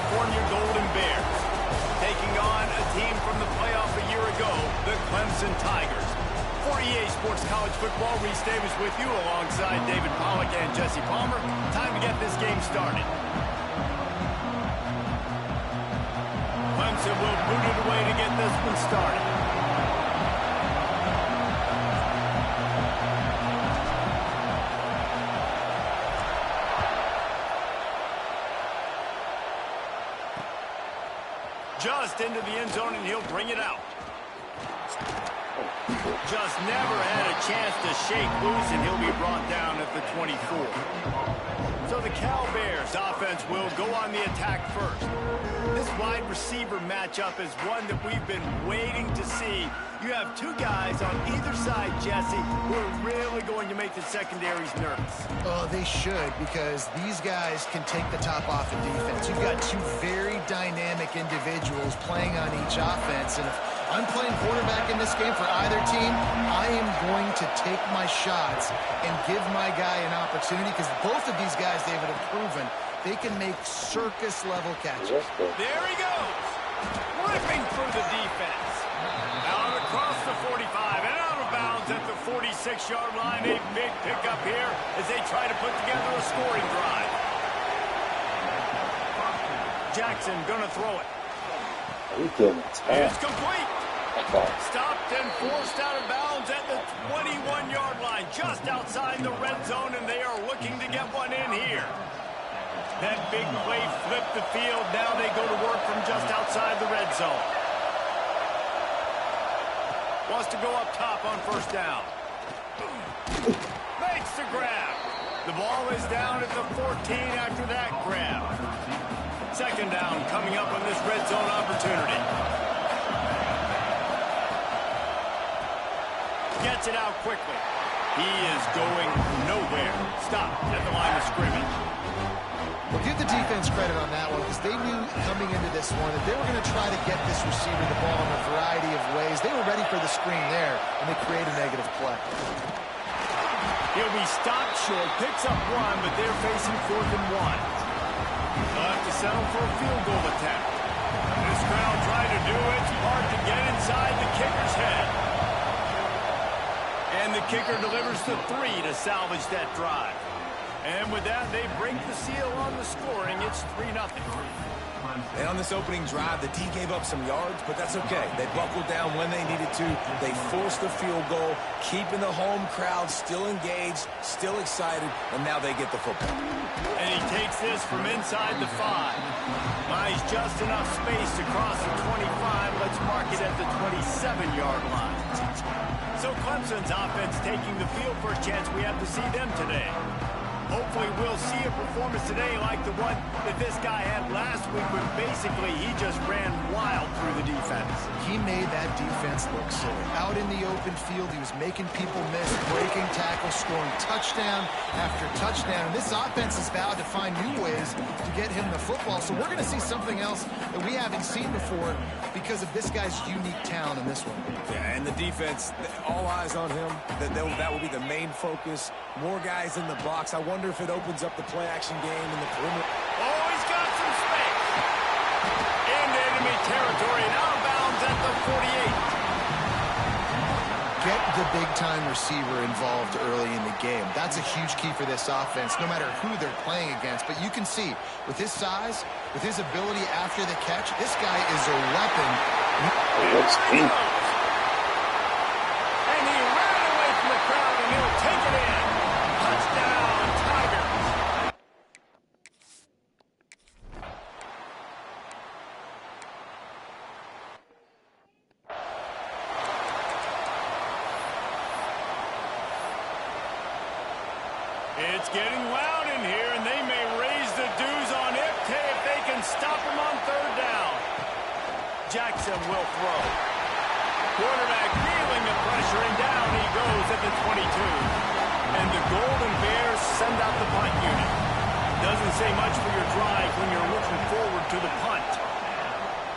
California Golden Bears. Taking on a team from the playoff a year ago, the Clemson Tigers. For EA Sports College Football, Reese Davis with you alongside David Pollack and Jesse Palmer. Time to get this game started. Clemson will boot it away to get this one started. Just into the end zone, and he'll bring it out. Just never had a chance to shake loose, and he'll be brought down at the 24. So the Cal Bears offense will go on the attack first. This wide receiver matchup is one that we've been waiting to see. You have two guys on either side, Jesse, who are really going to make the secondaries nervous. Oh, they should, because these guys can take the top off the defense. You've got two very dynamic individuals playing on each offense, and if I'm playing quarterback in this game for either team, I am going to take my shots and give my guy an opportunity, because both of these guys, David, have proven they can make circus-level catches. There he goes, ripping through the defense. Out across the 45 and out of bounds at the 46-yard line. A big pickup here as they try to put together a scoring drive. Jackson gonna throw it. It's complete. Stopped and forced out of bounds at the 21-yard line, just outside the red zone, and they are looking to get one in here. That big play flipped the field. Now they go to work from just outside the red zone. Wants to go up top on first down. Makes the grab. The ball is down at the 14 after that grab. Second down coming up on this red zone opportunity. Gets it out quickly. He is going nowhere. Stop at the line of scrimmage. Well, give the defense credit on that one, because they knew coming into this one that they were going to try to get this receiver the ball in a variety of ways. They were ready for the screen there, and they create a negative play. He'll be stopped short, picks up one, but they're facing 4th and 1. They'll have to settle for a field goal attempt. This crowd trying to do its part to get inside the kicker's head. And the kicker delivers the 3 to salvage that drive. And with that, they break the seal on the scoring. It's 3-0. And on this opening drive, the D gave up some yards, but that's okay. They buckled down when they needed to. They forced the field goal, keeping the home crowd still engaged, still excited, and now they get the football. And he takes this from inside the 5. Buys just enough space to cross the 25. Let's mark it at the 27-yard line. So Clemson's offense taking the field. First chance we have to see them today. Hopefully we'll see a performance today like the one that this guy had last week, when basically he just ran wild through the defense. He made that defense look silly. Out in the open field, he was making people miss, breaking tackles, scoring touchdown after touchdown. And this offense has vowed to find new ways to get him the football. So we're going to see something else that we haven't seen before because of this guy's unique talent in this one. Yeah, and the defense, all eyes on him. That will be the main focus. More guys in the box. I wonder if it opens up the play-action game in the perimeter. Oh, he's got some space. Into enemy territory and out of bounds at the 48. Get the big-time receiver involved early in the game. That's a huge key for this offense, no matter who they're playing against. But you can see, with his size, with his ability after the catch, this guy is a weapon. And he ran away from the crowd, and he'll take it in. Touchdown, Tigers. It's getting loud in here, and they may raise the dues on Ipte if they can stop him on third down. Jackson will throw. Quarterback feeling the pressure, and down he goes at the 22. And the Golden Bears send out the punt unit. Doesn't say much for your drive when you're looking forward to the punt.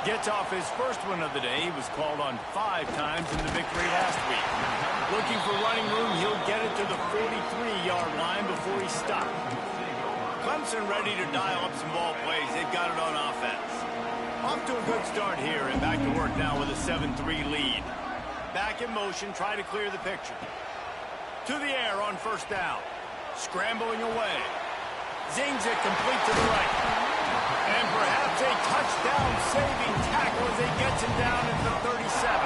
Gets off his first one of the day. He was called on 5 times in the victory last week. Looking for running room, he'll get it to the 43-yard line before he stopped. Clemson ready to dial up some ball plays. They've got it on offense. Off to a good start here and back to work now with a 7-3 lead. Back in motion, try to clear the picture. To the air on first down. Scrambling away. Zings it complete to the right. And perhaps a touchdown-saving tackle as he gets him down at the 37.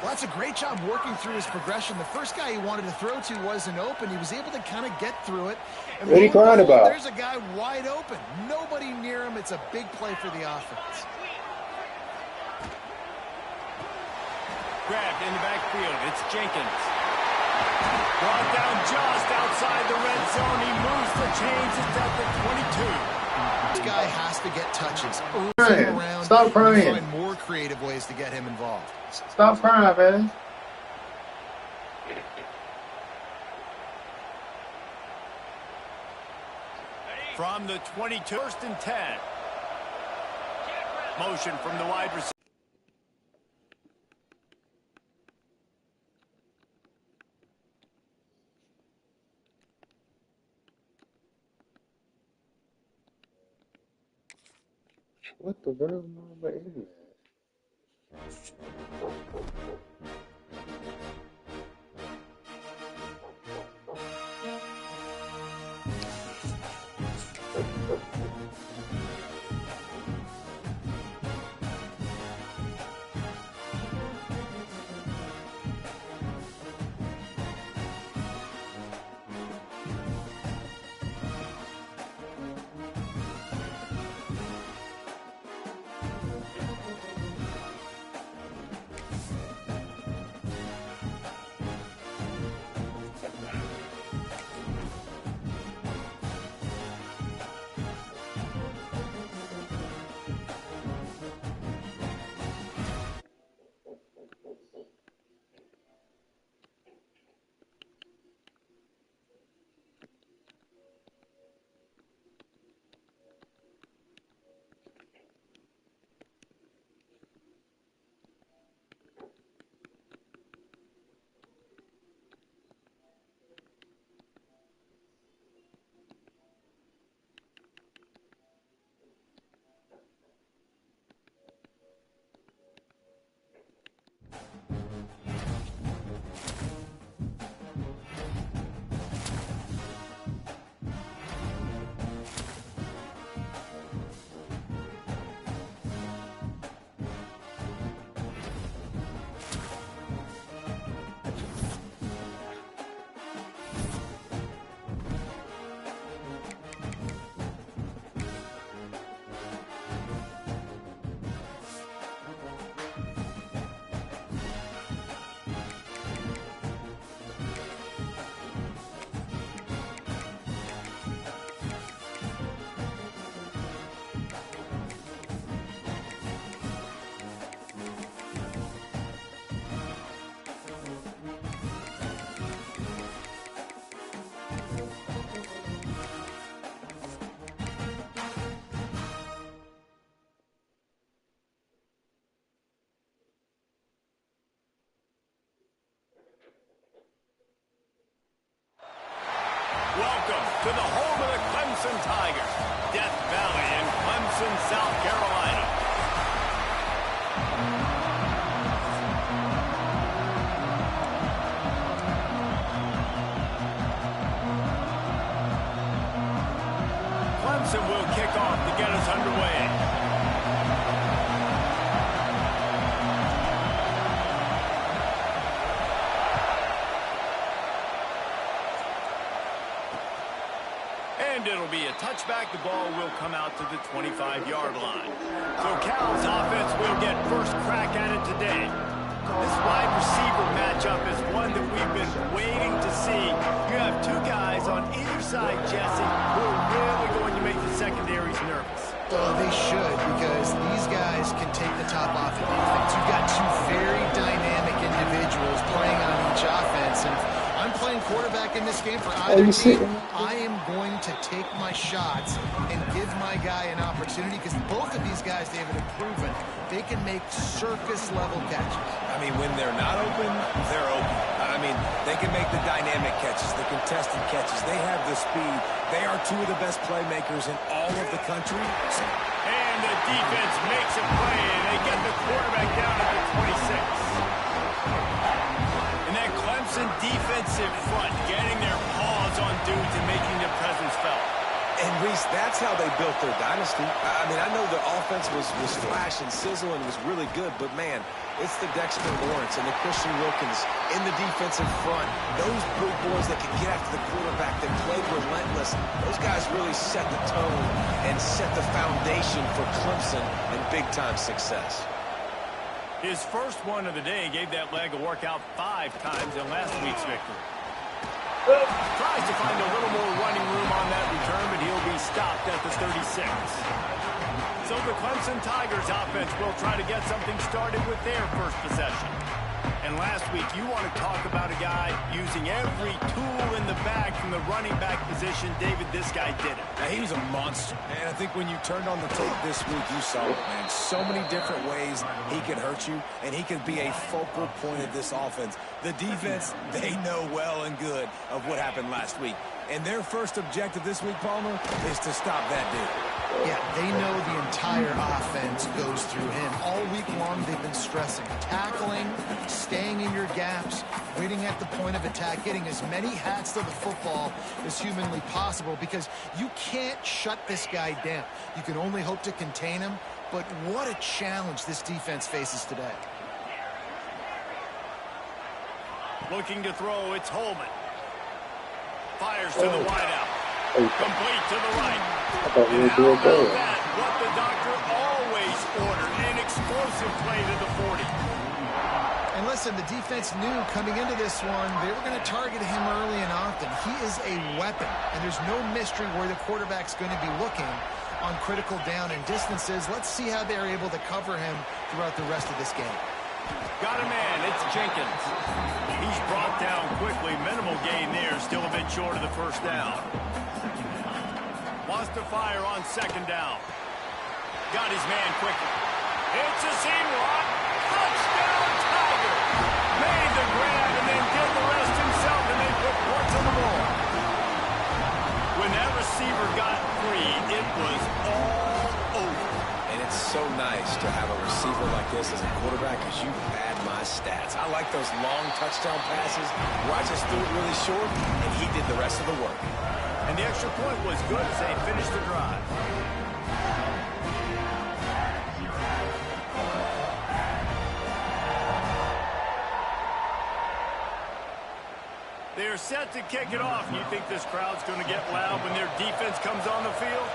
Well, that's a great job working through his progression. The first guy he wanted to throw to wasn't open. He was able to kind of get through it. And what are you crying about? There's a guy wide open. Nobody near him. It's a big play for the offense. Grabbed in the backfield. It's Jenkins. Brought down just outside the red zone. He moves the chains. It's at the 22. This guy has to get touches. Crying. Stop crying. Find more creative ways to get him involved. Stop crying, man. From the 22, 1st and 10. Motion from the wide receiver. What the world am I about internet? Welcome to the home of the Clemson Tigers, Death Valley in Clemson, South Carolina. Clemson will kick off to get us underway. And it'll be a touchback. The ball will come out to the 25-yard line. So Cal's offense will get first crack at it today. This wide receiver matchup is one that we've been waiting to see. You have two guys on either side, Jesse, who are really going to make the secondaries nervous. Well, they should, because these guys can take the top off the defense. You've got two very dynamic individuals playing on each offense, and I'm playing quarterback in this game for either team. I am going to take my shots and give my guy an opportunity, because both of these guys, David, have proven they can make circus-level catches. I mean, when they're not open, they're open. I mean, they can make the dynamic catches, the contested catches. They have the speed. They are two of the best playmakers in all of the country. And the defense makes a play, and they get the quarterback down at the 26. And that Clemson defensive front getting their paws on dudes and making their presence felt. And, Reese, that's how they built their dynasty. I mean, I know the offense was flash and sizzle and was really good, but, man, it's the Dexter Lawrence and the Christian Wilkins in the defensive front. Those big boys that can get after the quarterback, that play relentless, those guys really set the tone and set the foundation for Clemson and big-time success. His first one of the day gave that leg a workout 5 times in last week's victory. Tries to find a little more running room on that return, but he'll be stopped at the 36. So the Clemson Tigers offense will try to get something started with their first possession. And last week, you want to talk about a guy using every tool in the bag from the running back position. David, this guy did it. Now, he was a monster. And I think when you turned on the tape this week, you saw it, man. So many different ways he could hurt you, and he could be a focal point of this offense. The defense, they know well and good of what happened last week. And their first objective this week, Palmer, is to stop that dude. Yeah, they know the entire offense goes through him. All week long, they've been stressing tackling, staying in your gaps, waiting at the point of attack, getting as many hats to the football as humanly possible, because you can't shut this guy down. You can only hope to contain him, but what a challenge this defense faces today. Looking to throw, it's Holman. Fires to the wideout. Complete to the right. And how about that? What the doctor always ordered. An explosive play to the 40. And listen, the defense knew coming into this one, they were going to target him early and often. He is a weapon, and there's no mystery where the quarterback's going to be looking on critical down and distances. Let's see how they're able to cover him throughout the rest of this game. Got a man. It's Jenkins. He's brought down quickly. Minimal gain there. Still a bit short of the first down. Wants to fire on second down. Got his man quickly. It's a seam rock. Touchdown, Tiger. Made the grab and then did the rest himself and then put points on the board. When that receiver got free, it was all over. And it's so nice to have a receiver like this as a quarterback, because you pad my stats. I like those long touchdown passes where I just threw it really short and he did the rest of the work. And the extra point was good as they finished the drive. They're set to kick it off. And you think this crowd's going to get loud when their defense comes on the field?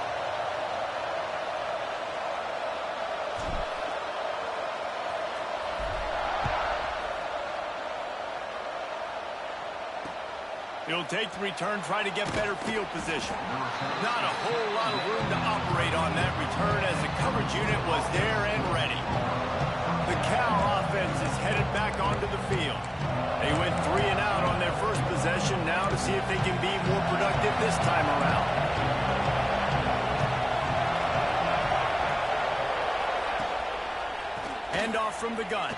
He'll take the return, try to get better field position. Not a whole lot of room to operate on that return as the coverage unit was there and ready. The Cal offense is headed back onto the field. They went 3 and out on their first possession, now to see if they can be more productive this time around. Handoff from the gun.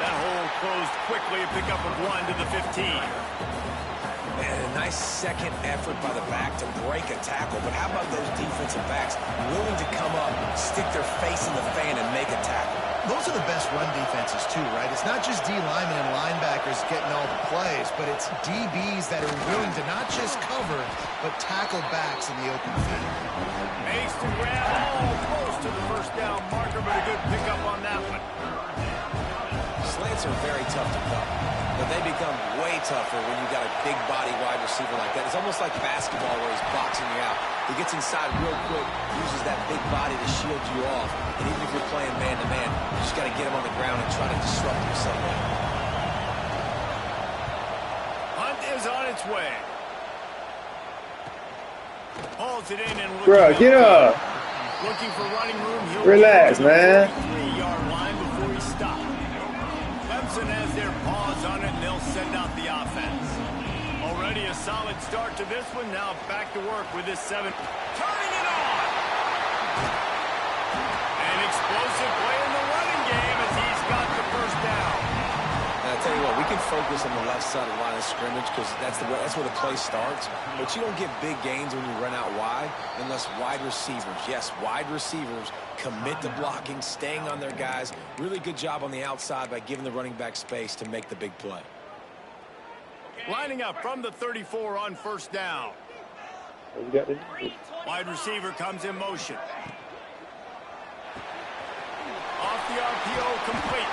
That hole closed quickly, a pickup of 1 to the 15. And a nice second effort by the back to break a tackle. But how about those defensive backs willing to come up, stick their face in the fan, and make a tackle? Those are the best run defenses, too, right? It's not just D linemen and linebackers getting all the plays, but it's DBs that are willing to not just cover, but tackle backs in the open field. Makes the grab all close to the first down marker, but a good pickup on that one. Slants are very tough to cover, but they become way tougher when you've got a big body wide receiver like that. It's almost like basketball where he's boxing you out. He gets inside real quick, uses that big body to shield you off, and even if you're playing man-to-man, you just got to get him on the ground and try to disrupt him somewhere. Hunt is on its way. Hauls it in and looking Bro, get up. Looking for running room. He'll Relax, man. 3-yard line before he stops. Clemson has their paws on it, and they'll send out the offense. Already a solid start to this one. Now back to work with this 7. Turning it on! An explosive play in the running game as he's got the first down. Now, tell you what, we can focus on the left side of the line of scrimmage because that's where the play starts. But you don't get big gains when you run out wide unless wide receivers, yes, wide receivers, commit to blocking, staying on their guys. Really good job on the outside by giving the running back space to make the big play. Lining up from the 34 on first down. Wide receiver comes in motion. Off the RPO, complete.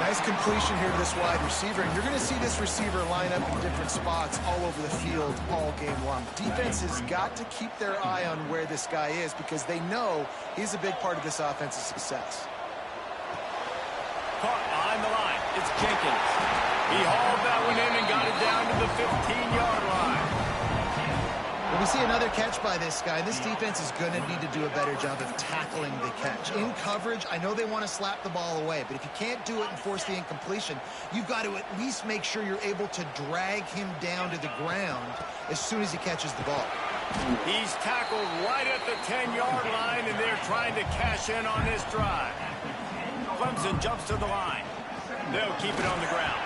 Nice completion here to this wide receiver, and you're going to see this receiver line up in different spots all over the field all game long. Defense has got to keep their eye on where this guy is because they know he's a big part of this offense's success. Caught behind the line. It's Jenkins. He hauled that one in and got it down to the 15-yard line. When we see another catch by this guy, this defense is going to need to do a better job of tackling the catch. In coverage, I know they want to slap the ball away, but if you can't do it and force the incompletion, you've got to at least make sure you're able to drag him down to the ground as soon as he catches the ball. He's tackled right at the 10-yard line, and they're trying to cash in on this drive. Clemson jumps to the line. They'll keep it on the ground.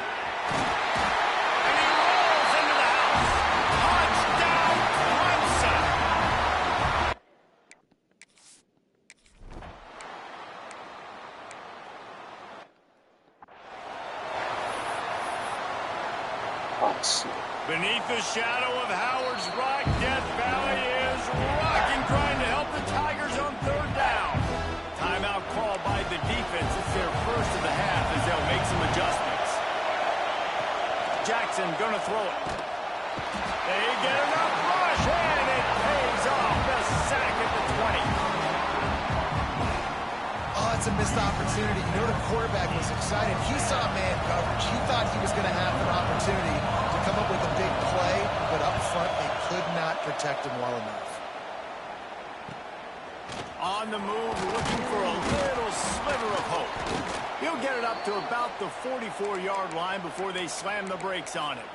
And he rolls into the house. Touchdown, Clemson. Beneath the shadow of Howard's Rock, Death Valley is rocking, trying to help the Tigers on third down. Timeout call by the defense. It's their first of the half as they'll make some adjustments. Jackson gonna throw it. They get enough rush, and it pays off. The sack at the 20. Oh, it's a missed opportunity. You know the quarterback was excited. He saw man coverage. He thought he was going to have an opportunity to come up with a big play, but up front they could not protect him well enough. On the move, looking for a little sliver of hope. He'll get it up to about the 44-yard line before they slam the brakes on him.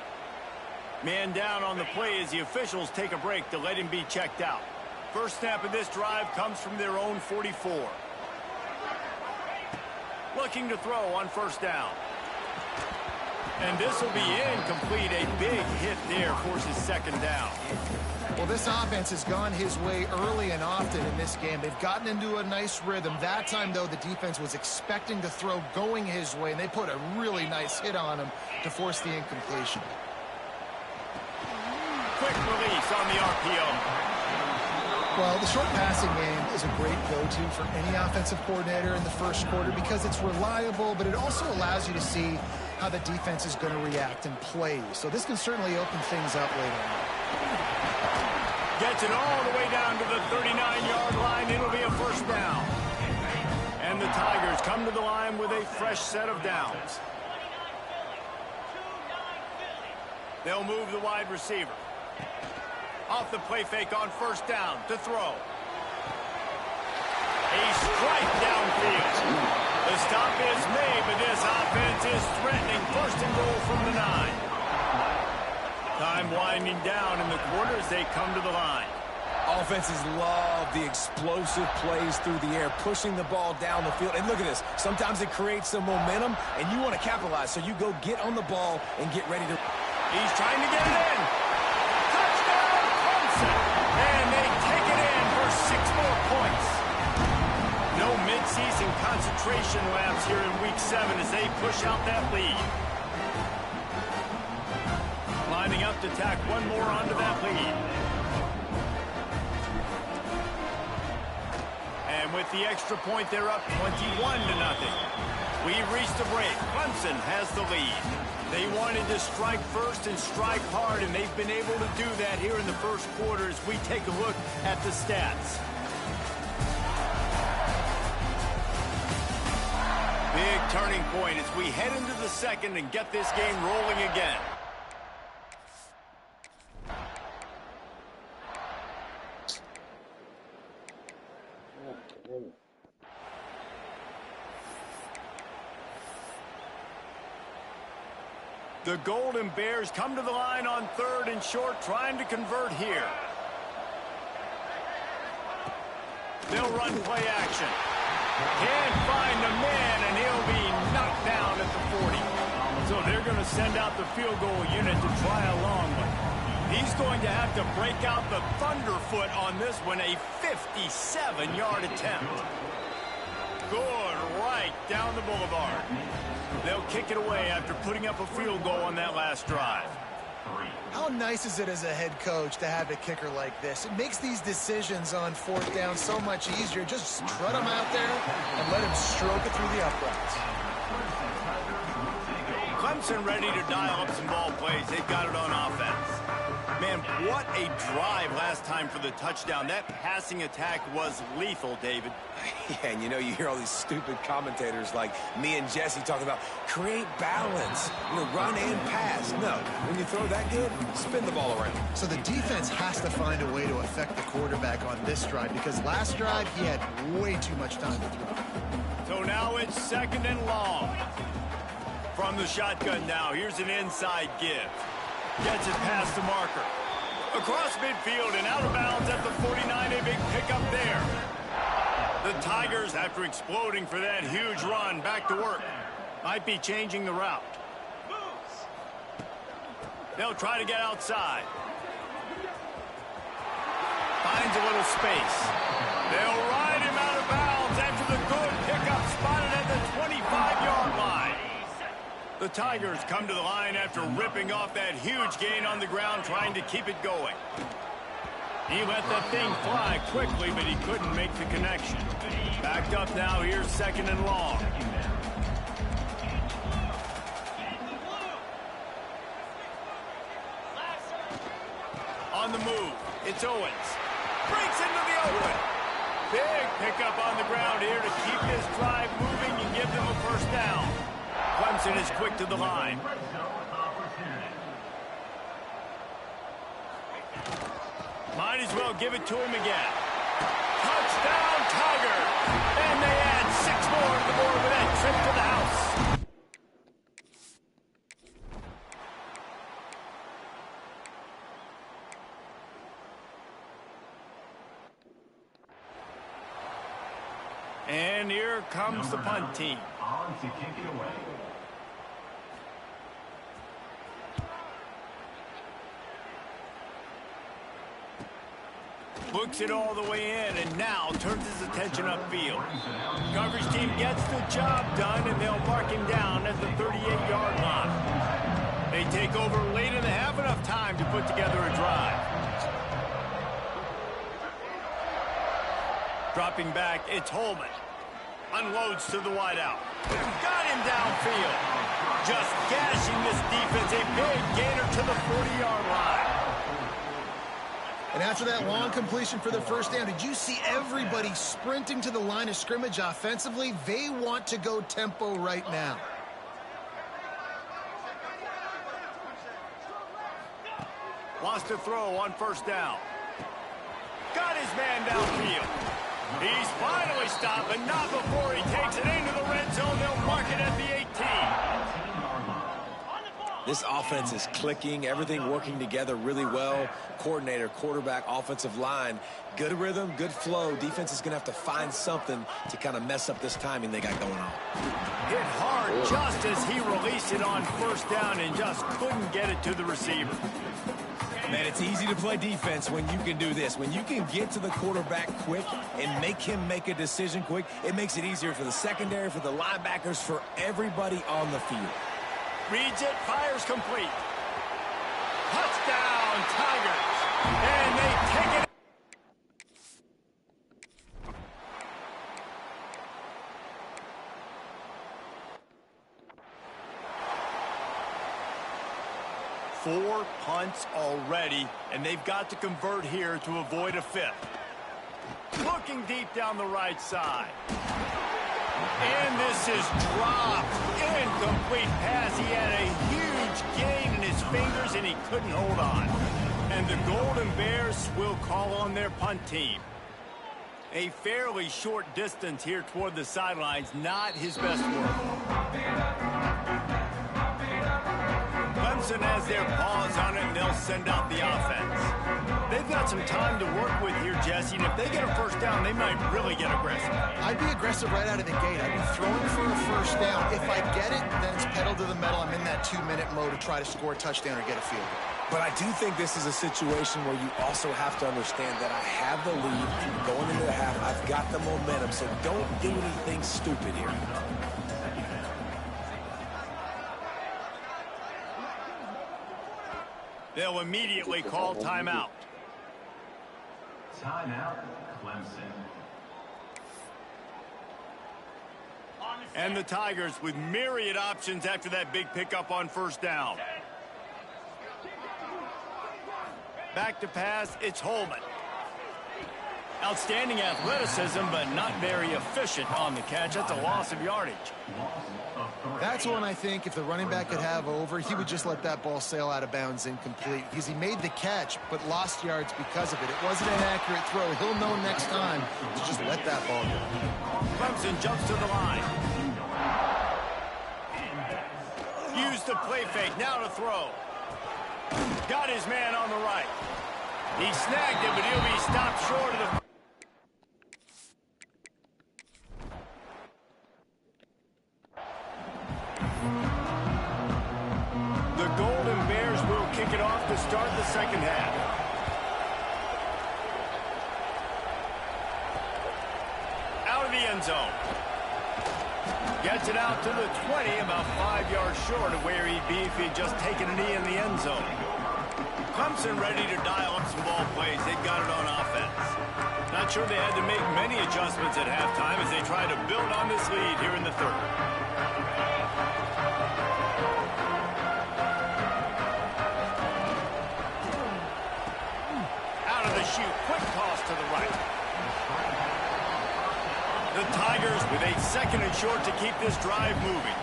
Man down on the play as the officials take a break to let him be checked out. First snap of this drive comes from their own 44. Looking to throw on first down. And this will be incomplete. A big hit there forces second down. Well, this offense has gone his way early and often in this game. They've gotten into a nice rhythm. That time, though, the defense was expecting to throw going his way, and they put a really nice hit on him to force the incompletion. Quick release on the RPO. Well, the short passing game is a great go-to for any offensive coordinator in the first quarter because it's reliable, but it also allows you to see how the defense is going to react and play. So this can certainly open things up later on. Gets it all the way down to the 39-yard line. It'll be a first down. And the Tigers come to the line with a fresh set of downs. They'll move the wide receiver. Off the play fake on first down to throw. A strike downfield. The stop is made, but this offense is threatening. First and goal from the 9. Time winding down in the quarter as they come to the line. Offenses love the explosive plays through the air, pushing the ball down the field. And look at this. Sometimes it creates some momentum, and you want to capitalize. So you go get on the ball and get ready to... He's trying to get it in. Touchdown, Clemson. And they take it in for 6 more points. No midseason concentration lapse here in Week 7 as they push out that lead. Lining up to tack one more onto that lead. And with the extra point, they're up 21-0. We've reached a break. Clemson has the lead. They wanted to strike first and strike hard, and they've been able to do that here in the first quarter as we take a look at the stats. Big turning point as we head into the second and get this game rolling again. The Golden Bears come to the line on third and short, trying to convert here. They'll run play action. Can't find a man, and he'll be knocked down at the 40. So they're going to send out the field goal unit to try a long one. He's going to have to break out the thunderfoot on this one, a 57-yard attempt. Good, right down the boulevard. They'll kick it away after putting up a field goal on that last drive. How nice is it as a head coach to have a kicker like this? It makes these decisions on fourth down so much easier. Just strut him out there and let him stroke it through the uprights. Clemson ready to dial up some ball plays. They've got it on offense. Man, what a drive last time for the touchdown. That passing attack was lethal, David. Yeah, and you know, you hear all these stupid commentators like me and Jesse talking about create balance, run and pass. No, when you throw that good, spin the ball around. So the defense has to find a way to affect the quarterback on this drive because last drive he had way too much time to throw. So now it's 2nd and long. From the shotgun now, here's an inside give. Gets it past the marker. Across midfield and out of bounds at the 49, a big pickup there. The Tigers, after exploding for that huge run, back to work. Might be changing the route. They'll try to get outside. Finds a little space. They'll ride him out of bounds after the good pickup spotted at the 25-yard line. The Tigers come to the line after ripping off that huge gain on the ground, trying to keep it going. He let that thing fly quickly, but he couldn't make the connection. Backed up now, here's 2nd and long. On the move, it's Owens. Breaks into the open. Big pickup on the ground here to keep this drive moving and give them a first down. Clemson is quick to the line. Might as well give it to him again. Touchdown, Tiger! And they add 6 more to the board with that trip to the house. And here comes the punt team. On to kick it away. Looks it all the way in and now turns his attention upfield. Coverage team gets the job done and they'll mark him down at the 38-yard line. They take over late in the half, enough time to put together a drive. Dropping back, it's Holman. Unloads to the wideout. Got him downfield. Just gashing this defense. A big gainer to the 40-yard line. And after that long completion for the first down, did you see everybody sprinting to the line of scrimmage offensively? They want to go tempo right now. Wants to throw on first down. Got his man downfield. He's finally stopped, but not before he takes it into the red zone. They'll mark it at the 18. This offense is clicking, everything working together really well. Coordinator, quarterback, offensive line, good rhythm, good flow. Defense is going to have to find something to kind of mess up this timing they got going on. Hit hard just as he released it on first down and just couldn't get it to the receiver. Man, it's easy to play defense when you can do this. When you can get to the quarterback quick and make him make a decision quick, it makes it easier for the secondary, for the linebackers, for everybody on the field. Reads it, fires complete. Touchdown, Tigers. And they take it. Four punts already, and they've got to convert here to avoid a fifth. Looking deep down the right side. And this is dropped. Incomplete pass. He had a huge gain in his fingers, and he couldn't hold on. And the Golden Bears will call on their punt team. A fairly short distance here toward the sidelines. Not his best work. Clemson has their paws on it, and they'll send out the offense. They've got some time to work with here, Jesse, and if they get a first down, they might really get aggressive. I'd be aggressive right out of the gate. I'd be throwing for a first down. If I get it, then it's pedal to the metal. I'm in that 2-minute mode to try to score a touchdown or get a field goal. But I do think this is a situation where you also have to understand that I have the lead going into the half. I've got the momentum, so don't do anything stupid here. They'll immediately call timeout. Timeout, Clemson. And the Tigers with myriad options after that big pickup on first down. Back to pass, it's Holman. Outstanding athleticism, but not very efficient on the catch. That's a loss of yardage. That's one I think if the running back could have over, he would just let that ball sail out of bounds incomplete because he made the catch but lost yards because of it. It wasn't an accurate throw. He'll know next time to just let that ball go. Clemson jumps to the line. Use the play fake, now to throw. Got his man on the right. He snagged it, but he'll be stopped short of the... The Golden Bears will kick it off to start the second half. Out of the end zone. Gets it out to the 20, about 5 yards short of where he'd be if he'd just taken a knee in the end zone. Clemson ready to dial up some ball plays. They got it on offense. Not sure they had to make many adjustments at halftime as they try to build on this lead here in the third. Out of the chute, quick toss to the right. The Tigers with a second and short to keep this drive moving.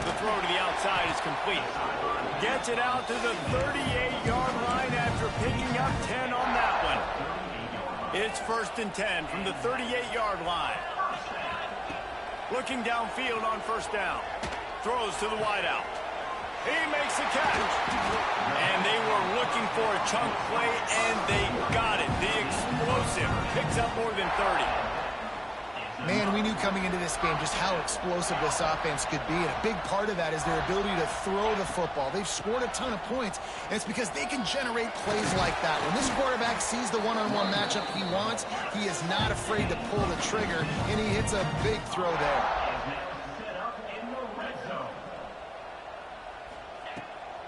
The throw to the outside is complete. Gets it out to the 38-yard line after picking up 10 on that one. It's 1st and 10 from the 38-yard line. Looking downfield on first down. Throws to the wideout. He makes the catch. And they were looking for a chunk play, and they got it. The explosive picks up more than 30. Man, we knew coming into this game just how explosive this offense could be, and a big part of that is their ability to throw the football. They've scored a ton of points, and it's because they can generate plays like that. When this quarterback sees the one-on-one matchup he wants, he is not afraid to pull the trigger, and he hits a big throw there.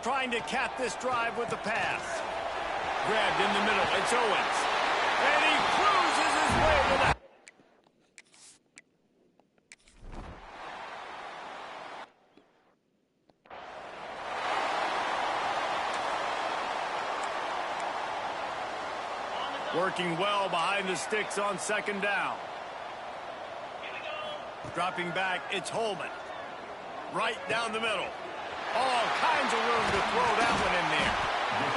Trying to cap this drive with the pass. Grabbed in the middle, it's Owens. And he cruises his way to the... Working well behind the sticks on second down. Dropping back, it's Holman. Right down the middle. All kinds of room to throw that one in there.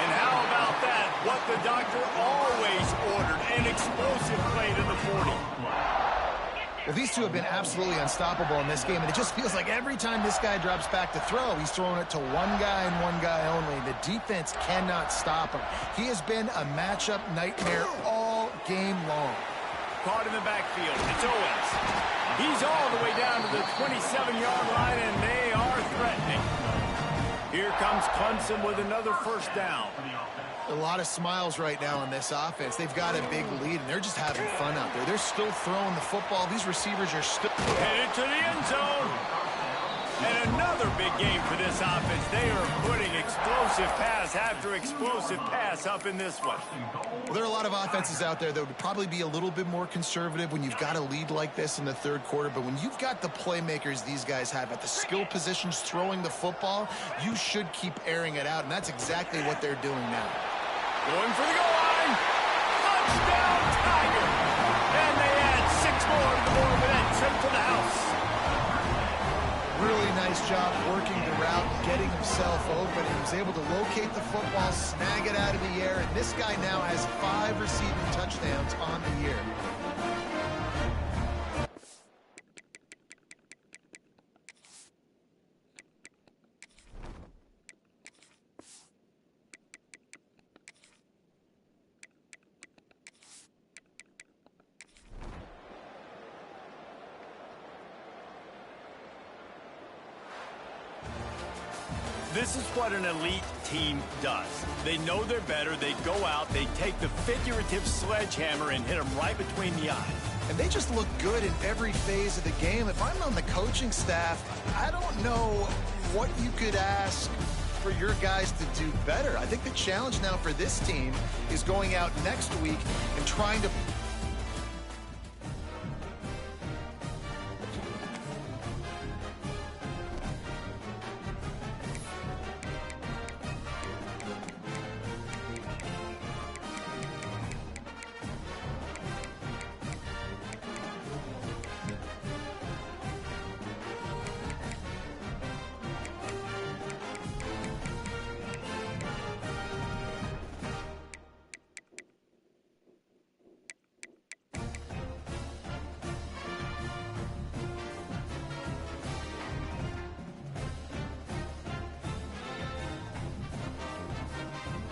And how about that? What the doctor always ordered, an explosive play to the 40. Well, these two have been absolutely unstoppable in this game, and it just feels like every time this guy drops back to throw, he's throwing it to one guy and one guy only. The defense cannot stop him. He has been a matchup nightmare all game long. Caught in the backfield, it's Owens. He's all the way down to the 27-yard line, and they are threatening. Here comes Clemson with another first down. A lot of smiles right now on this offense. They've got a big lead, and they're just having fun out there. They're still throwing the football. These receivers are still... Headed to the end zone. And another big game for this offense. They are putting explosive pass after explosive pass up in this one. Well, there are a lot of offenses out there that would probably be a little bit more conservative when you've got a lead like this in the third quarter. But when you've got the playmakers these guys have at the skill positions throwing the football, you should keep airing it out. And that's exactly what they're doing now. Going for the goal line. Touchdown, Tiger. And they add 6 more to the board with that trip to the house. Really nice job working the route, getting himself open. He was able to locate the football, snag it out of the air, and this guy now has 5 receiving touchdowns on the year. This is what an elite team does. They know they're better. They go out, they take the figurative sledgehammer and hit them right between the eyes. And they just look good in every phase of the game. If I'm on the coaching staff, I don't know what you could ask for your guys to do better. I think the challenge now for this team is going out next week and trying to